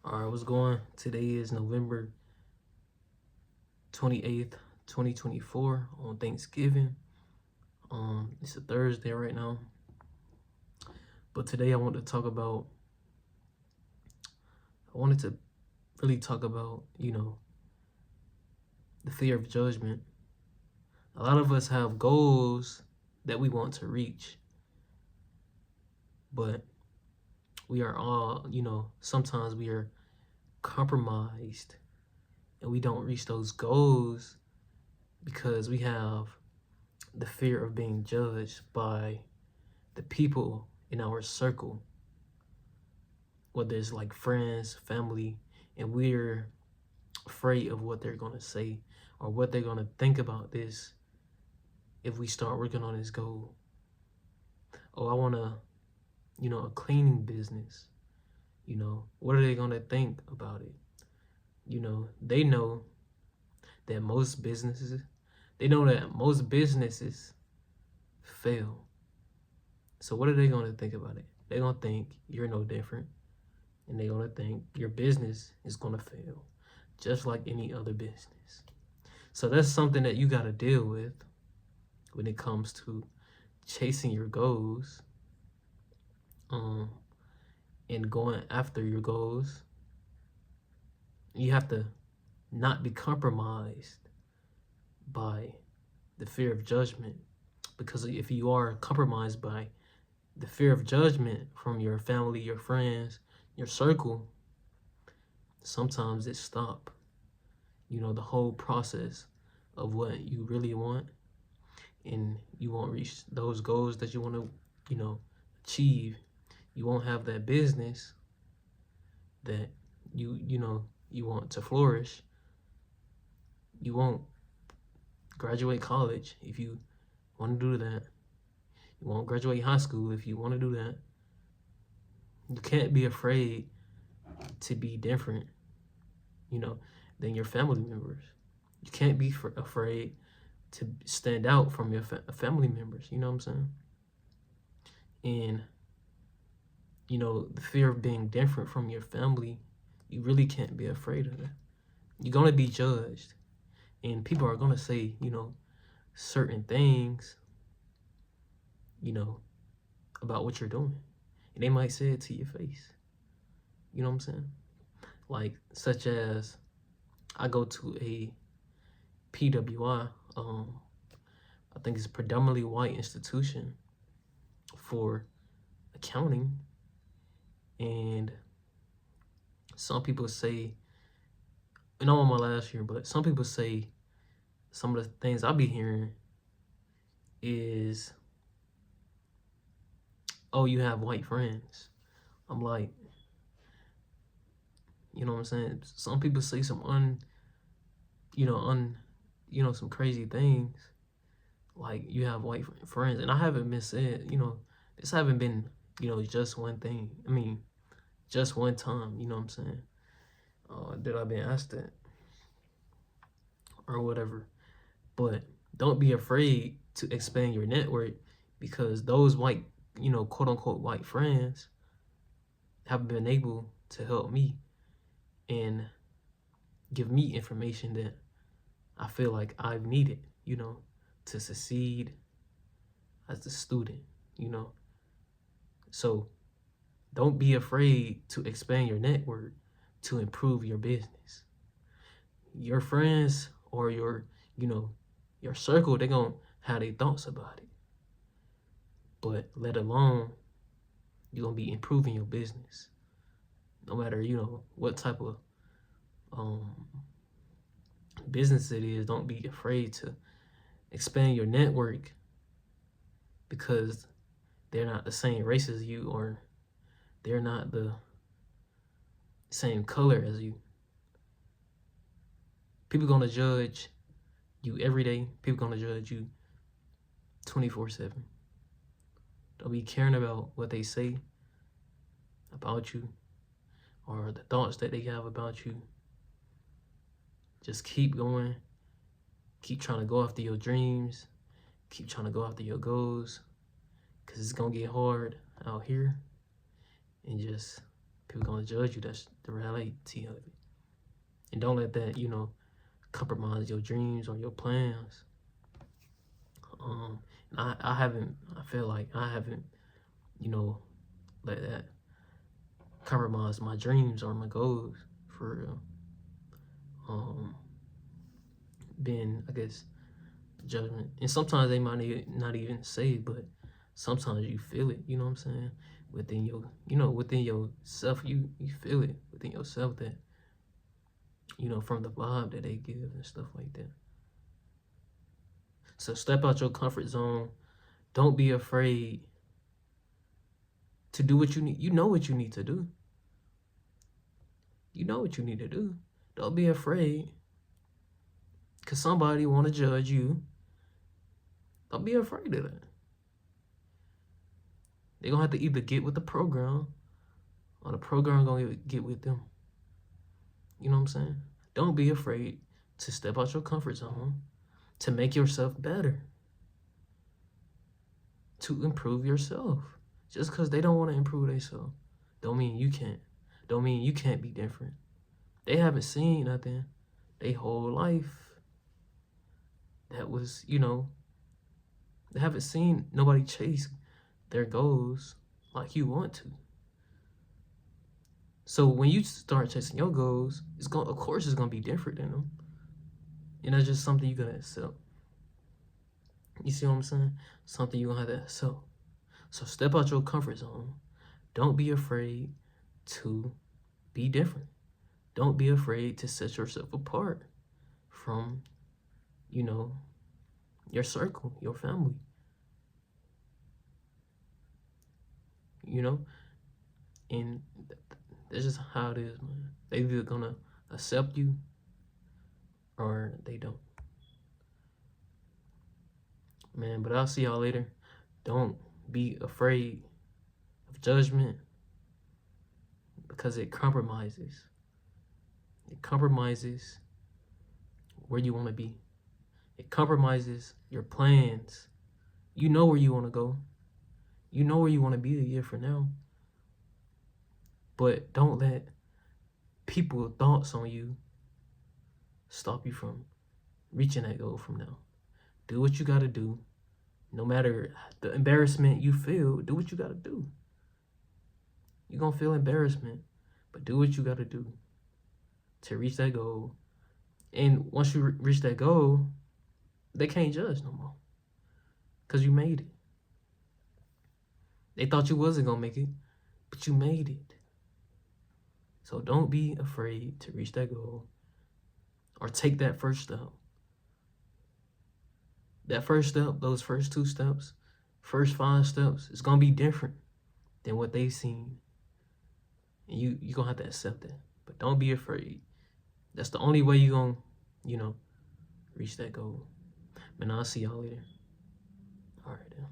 All right, what's going? Today is November 28th, 2024 on Thanksgiving. It's a Thursday right now. But today I wanted to really talk about, the fear of judgment. A lot of us have goals that we want to reach, but we are all, sometimes we are compromised and we don't reach those goals because we have the fear of being judged by the people in our circle, whether it's like friends, family, and we're afraid of what they're going to say or what they're going to think about this if we start working on this goal. Oh, I want a cleaning business. What are they going to think about it? They know that most businesses fail. So what are they going to think about it? They're going to think you're no different, and they're going to think your business is going to fail just like any other business. So that's something that you got to deal with when it comes to chasing your goals, and going after your goals. You have to not be compromised by the fear of judgment, because if you are compromised by the fear of judgment from your family, your friends, your circle, sometimes it stop the whole process of what you really want, and you won't reach those goals that you want to achieve. You won't have that business that you want to flourish. You won't graduate college if you want to do that. You won't graduate high school if you want to do that. You can't be afraid to be different, than your family members. You can't be afraid to stand out from your family members. You know what I'm saying? And the fear of being different from your family, you really can't be afraid of it. You're gonna be judged, and people are gonna say, certain things, about what you're doing, and they might say it to your face. You know what I'm saying? Like, such as, I go to a PWI. I think it's a predominantly white institution for accounting, and some people say, and I'm on my last year, but some people say some of the things I be hearing is, oh, you have white friends. I'm like, you know what I'm saying? Some people say some some crazy things, like you have white friends, and I haven't been said, this haven't been, just one thing. I mean, just one time, you know what I'm saying? That I've been asked that or whatever. But don't be afraid to expand your network, because those white, quote unquote white friends have been able to help me and give me information that I feel like I've needed, to succeed as a student, So don't be afraid to expand your network to improve your business. Your friends or your circle, they're going to have their thoughts about it. But let alone, you're going to be improving your business. No matter, what type of business it is, don't be afraid to expand your network, because they're not the same race as you, or they're not the same color as you. People gonna judge you every day. People gonna judge you 24/7. Don't be caring about what they say about you or the thoughts that they have about you. Just keep going. Keep trying to go after your dreams. Keep trying to go after your goals, because it's gonna get hard out here. And just People gonna judge you. That's the reality of it. And don't let that, compromise your dreams or your plans. I feel like I haven't, let that compromise my dreams or my goals for real. Being, I guess, judgment. And sometimes they might not even say it, but sometimes you feel it, you know what I'm saying? Within within yourself, you feel it within yourself that, from the vibe that they give and stuff like that. So step out your comfort zone. Don't be afraid to do what you need. You know what you need to do. You know what you need to do. Don't be afraid because somebody want to judge you. Don't be afraid of that. They're going to have to either get with the program or the program going to get with them. You know what I'm saying? Don't be afraid to step out your comfort zone, to make yourself better, to improve yourself. Just because they don't want to improve themselves, don't mean you can't. Don't mean you can't be different. They haven't seen nothing their whole life that was, they haven't seen nobody chase their goals like you want to. So when you start chasing your goals, of course it's gonna be different than them. And that's just something you're gonna accept. You see what I'm saying? Something you're gonna have to accept. So step out your comfort zone. Don't be afraid to be different. Don't be afraid to set yourself apart from, your circle, your family. And that's just how it is, man. They either gonna accept you or they don't. Man, but I'll see y'all later. Don't be afraid of judgment because it compromises. It compromises where you want to be. It compromises your plans. You know where you want to go. You know where you want to be a year from now. But don't let people's thoughts on you stop you from reaching that goal from now. Do what you got to do. No matter the embarrassment you feel, do what you got to do. You're going to feel embarrassment, but do what you got to do to reach that goal. And once you reach that goal, they can't judge no more because you made it. They thought you wasn't going to make it, but you made it. So don't be afraid to reach that goal or take that first step. That first step, those first 2 steps, first 5 steps, it's going to be different than what they've seen. And you're going to have to accept that. But don't be afraid. That's the only way you're going to, reach that goal. Man, I'll see y'all later. All right, then.